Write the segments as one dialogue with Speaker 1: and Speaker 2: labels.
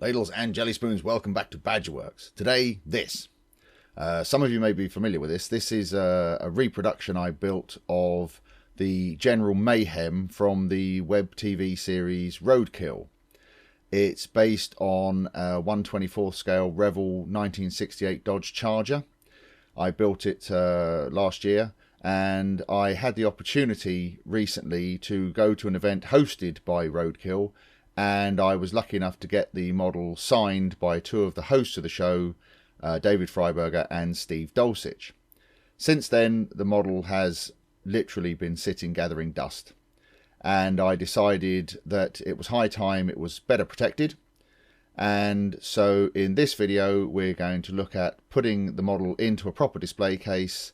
Speaker 1: Ladles and jelly spoons, welcome back to Badgerworks. Today, this. Some of you may be familiar with this. This is a reproduction I built of the General Mayhem from the web TV series Roadkill. It's based on a 1/24 scale Revell 1968 Dodge Charger. I built it last year, and I had the opportunity recently to go to an event hosted by Roadkill, and I was lucky enough to get the model signed by two of the hosts of the show, David Freiburger and Steve Dulcich. Since then, the model has literally been sitting gathering dust, and I decided that it was high time it was better protected. And so in this video, we're going to look at putting the model into a proper display case,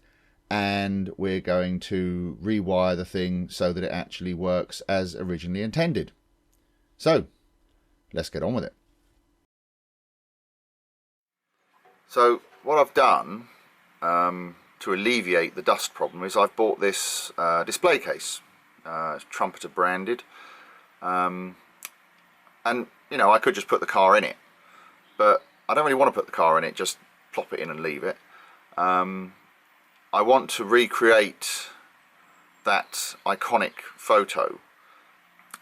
Speaker 1: and we're going to rewire the thing so that it actually works as originally intended. So, let's get on with it. So, what I've done to alleviate the dust problem is I've bought this display case. It's Trumpeter branded. And, you know, I could just put the car in it. But I don't really want to put the car in it, just plop it in and leave it. I want to recreate that iconic photo.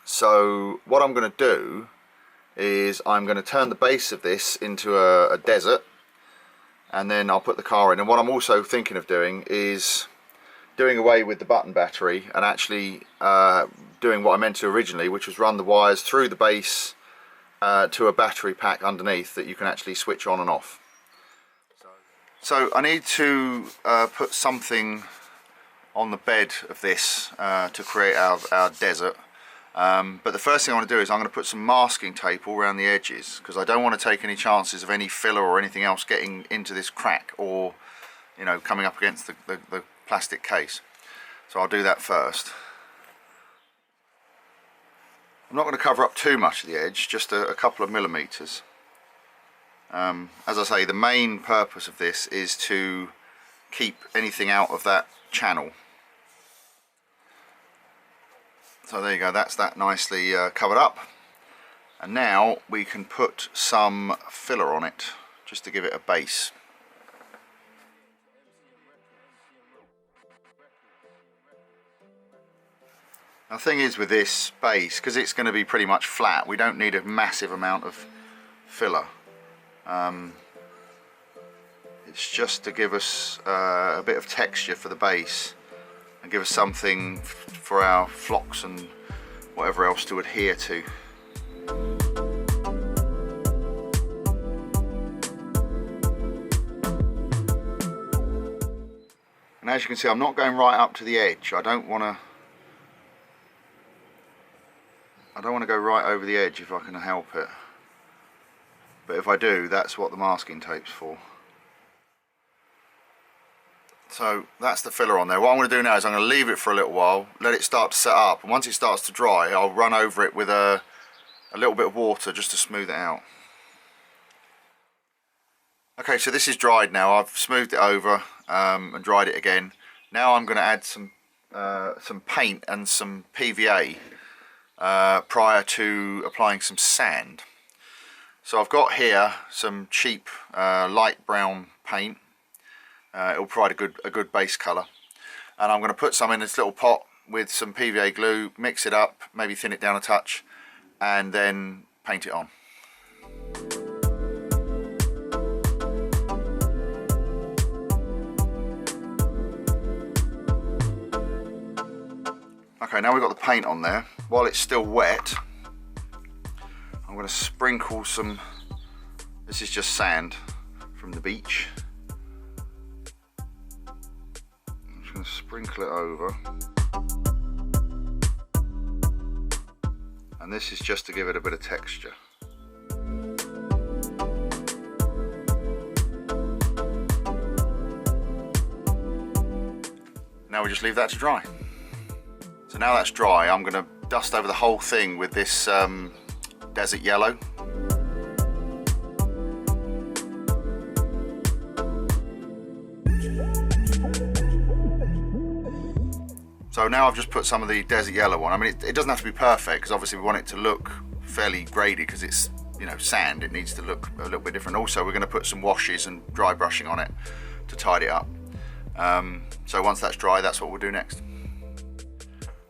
Speaker 1: So what I'm going to do is I'm going to turn the base of this into a desert, and then I'll put the car in. And what I'm also thinking of doing is doing away with the button battery and actually doing what I meant to originally, which was run the wires through the base to a battery pack underneath that you can actually switch on and off. So I need to put something on the bed of this to create our desert. But the first thing I want to do is I'm going to put some masking tape all around the edges, because I don't want to take any chances of any filler or anything else getting into this crack, or, you know, coming up against the plastic case. So I'll do that first. I'm not going to cover up too much of the edge, just a couple of millimeters. As I say, the main purpose of this is to keep anything out of that channel. So there you go, that's that nicely covered up. And now we can put some filler on it, just to give it a base. Now, the thing is with this base, because it's going to be pretty much flat, we don't need a massive amount of filler. It's just to give us a bit of texture for the base, and give us something for our flocks and whatever else to adhere to. And as you can see, I'm not going right up to the edge. I don't want to go right over the edge if I can help it. But if I do, that's what the masking tape's for. So that's the filler on there. What I'm going to do now is I'm going to leave it for a little while, let it start to set up, and once it starts to dry, I'll run over it with a little bit of water just to smooth it out. Okay, so this is dried now. I've smoothed it over and dried it again. Now I'm going to add some paint and some PVA prior to applying some sand. So I've got here some cheap light brown paint. It will provide a good base colour, and I'm going to put some in this little pot with some PVA glue, mix it up, maybe thin it down a touch, and then paint it on. Okay, now we've got the paint on there. While it's still wet, I'm going to sprinkle some, this is just sand from the beach. Going to sprinkle it over, and this is just to give it a bit of texture. Now we just leave that to dry. So now that's dry, I'm going to dust over the whole thing with this desert yellow. So now I've just put some of the desert yellow on. I mean, it doesn't have to be perfect, because obviously we want it to look fairly graded, because it's you know, sand. It needs to look a little bit different. Also, we're going to put some washes and dry brushing on it to tidy it up. So once that's dry, that's what we'll do next.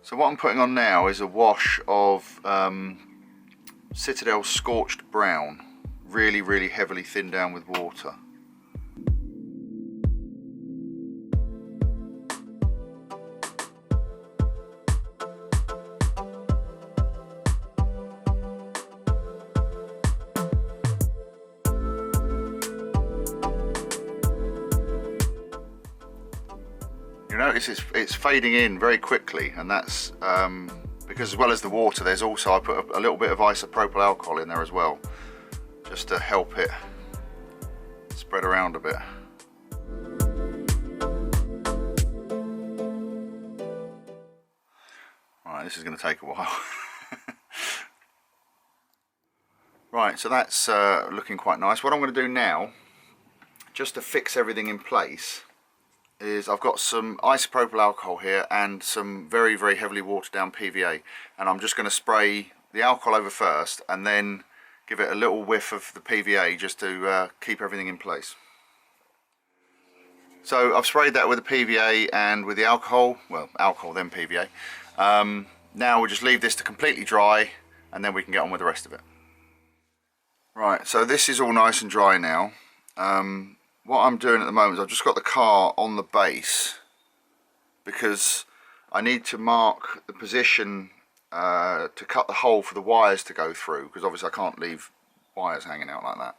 Speaker 1: So what I'm putting on now is a wash of Citadel Scorched Brown, really heavily thinned down with water. You notice it's fading in very quickly, and that's because as well as the water, there's also, I put a little bit of isopropyl alcohol in there as well, just to help it spread around a bit. Right, this is going to take a while. Right, so that's looking quite nice. What I'm going to do now, just to fix everything in place, is I've got some isopropyl alcohol here and some very heavily watered down PVA, and I'm just going to spray the alcohol over first and then give it a little whiff of the PVA just to keep everything in place. So I've sprayed that with the PVA and with the alcohol, well, alcohol then PVA. Now we'll just leave this to completely dry and then we can get on with the rest of it. Right, so this is all nice and dry now. What I'm doing at the moment is I've just got the car on the base because I need to mark the position to cut the hole for the wires to go through, because obviously I can't leave wires hanging out like that.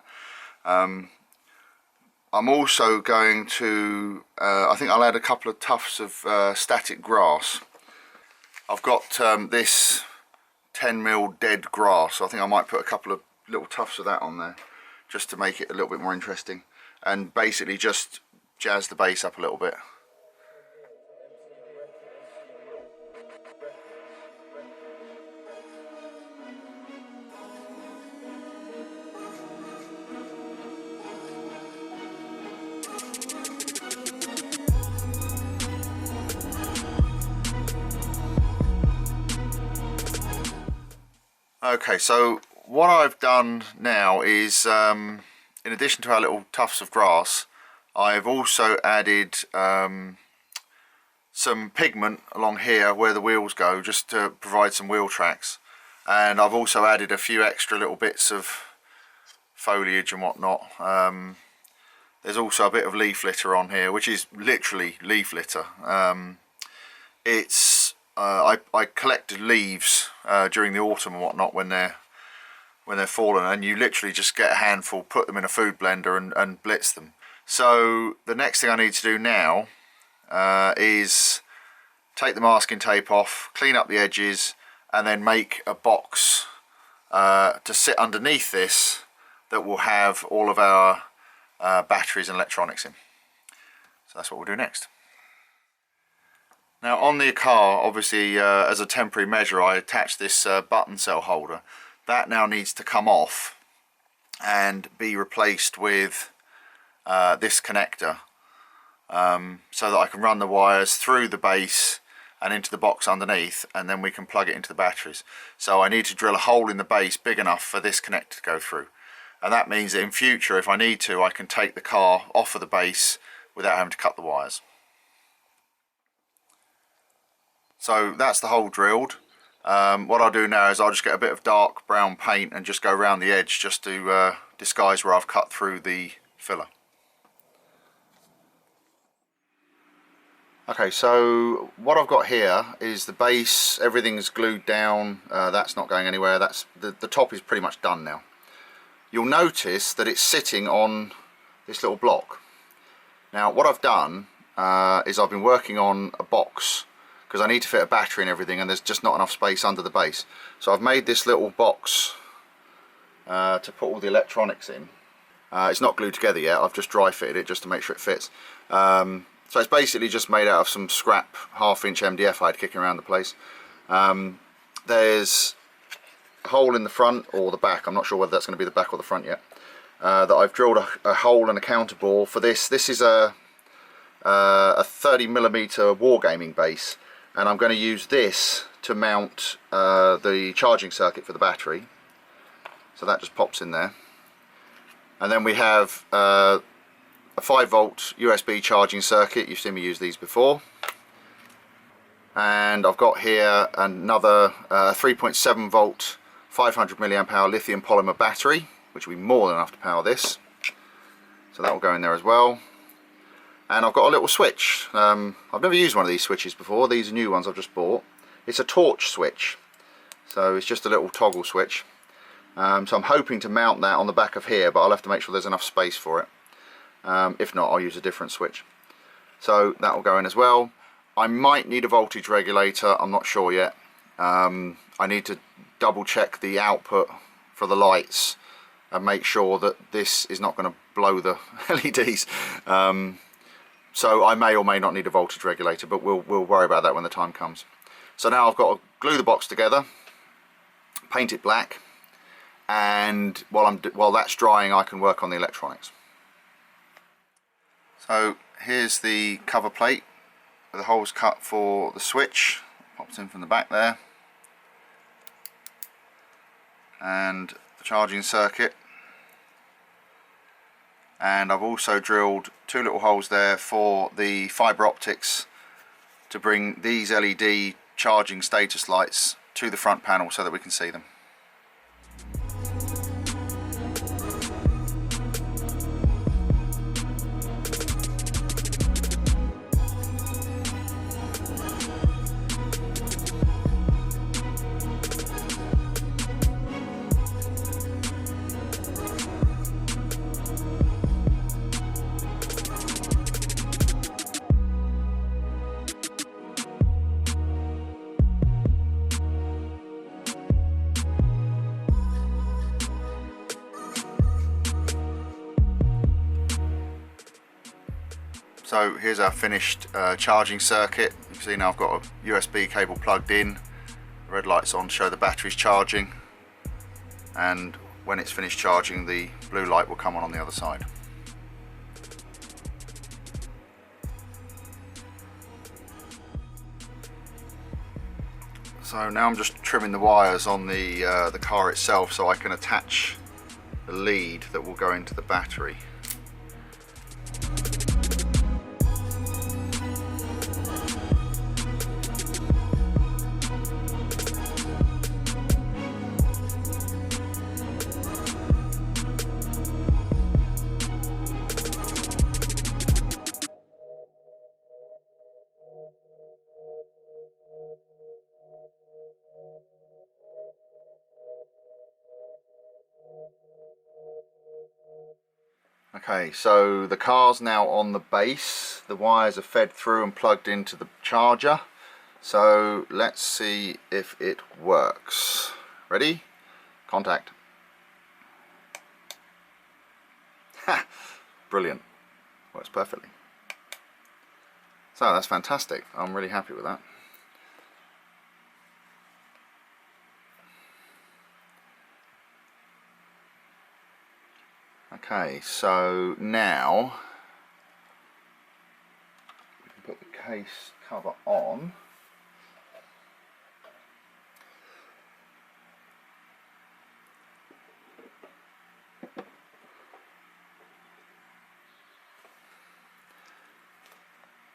Speaker 1: I'm also going to, I think I'll add a couple of tufts of static grass. I've got this 10mm dead grass, so I think I might put a couple of little tufts of that on there just to make it a little bit more interesting, and basically just jazz the base up a little bit. Okay, so what I've done now is, in addition to our little tufts of grass, I've also added some pigment along here where the wheels go, just to provide some wheel tracks. And I've also added a few extra little bits of foliage and whatnot. There's also a bit of leaf litter on here, which is literally leaf litter. I collected leaves during the autumn and whatnot when they're fallen, and you literally just get a handful, put them in a food blender and blitz them. So the next thing I need to do now is take the masking tape off, clean up the edges, and then make a box to sit underneath this that will have all of our batteries and electronics in. So that's what we'll do next. Now on the car, obviously as a temporary measure, I attached this button cell holder. That now needs to come off and be replaced with this connector, so that I can run the wires through the base and into the box underneath, and then we can plug it into the batteries. So I need to drill a hole in the base big enough for this connector to go through, and that means that in future, if I need to, I can take the car off of the base without having to cut the wires. So that's the hole drilled. What I'll do now is I'll just get a bit of dark brown paint and just go around the edge just to disguise where I've cut through the filler. Okay, so what I've got here is the base. Everything's glued down. That's not going anywhere. That's the top is pretty much done now. You'll notice that it's sitting on this little block. Now what I've done is I've been working on a box, because I need to fit a battery and everything, and there's just not enough space under the base. So I've made this little box to put all the electronics in. It's not glued together yet. I've just dry fitted it just to make sure it fits. So it's basically just made out of some scrap 1/2 inch MDF I had kicking around the place. There's a hole in the front or the back, I'm not sure whether that's going to be the back or the front yet, that I've drilled a hole and a counterbore for this. This is a 30mm wargaming base, and I'm going to use this to mount the charging circuit for the battery. so that just pops in there. And then we have a 5-volt USB charging circuit. You've seen me use these before. And I've got here another 3.7 volt 500 milliamp hour lithium polymer battery, which will be more than enough to power this. So that will go in there as well. And I've got a little switch. I've never used one of these switches before. These are new ones I've just bought. It's a torch switch, so it's just a little toggle switch. So I'm hoping to mount that on the back of here, but I'll have to make sure there's enough space for it. If not, I'll use a different switch. So that will go in as well. I might need a voltage regulator, I'm not sure yet. I need to double check the output for the lights and make sure that this is not going to blow the LEDs. So I may or may not need a voltage regulator, but we'll worry about that when the time comes. So now I've got to glue the box together, paint it black, and while that's drying I can work on the electronics. So here's the cover plate with the holes cut for the switch, pops in from the back there, and the charging circuit. And I've also drilled 2 little holes there for the fibre optics to bring these LED charging status lights to the front panel so that we can see them. So here's our finished charging circuit. You can see now I've got a USB cable plugged in. The red light's on to show the battery's charging, and when it's finished charging the blue light will come on the other side. So now I'm just trimming the wires on the car itself so I can attach the lead that will go into the battery. Okay, so the car's now on the base. The wires are fed through and plugged into the charger. So let's see if it works. Ready? Contact. Ha! Brilliant. Works perfectly. So that's fantastic. I'm really happy with that. Okay, so now we can put the case cover on.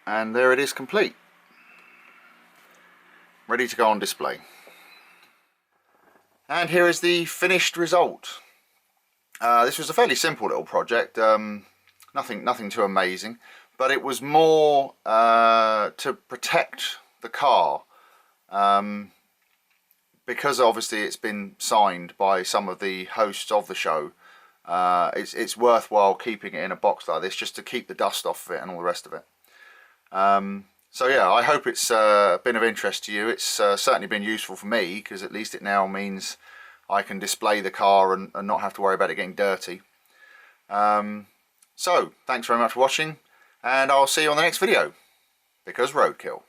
Speaker 1: And there it is, complete. Ready to go on display. And here is the finished result. This was a fairly simple little project, nothing too amazing, but it was more to protect the car, because obviously it's been signed by some of the hosts of the show. It's worthwhile keeping it in a box like this just to keep the dust off of it and all the rest of it. So yeah, I hope it's been of interest to you. It's certainly been useful for me, because at least it now means I can display the car and not have to worry about it getting dirty. So, thanks very much for watching, and I'll see you on the next video, because Roadkill.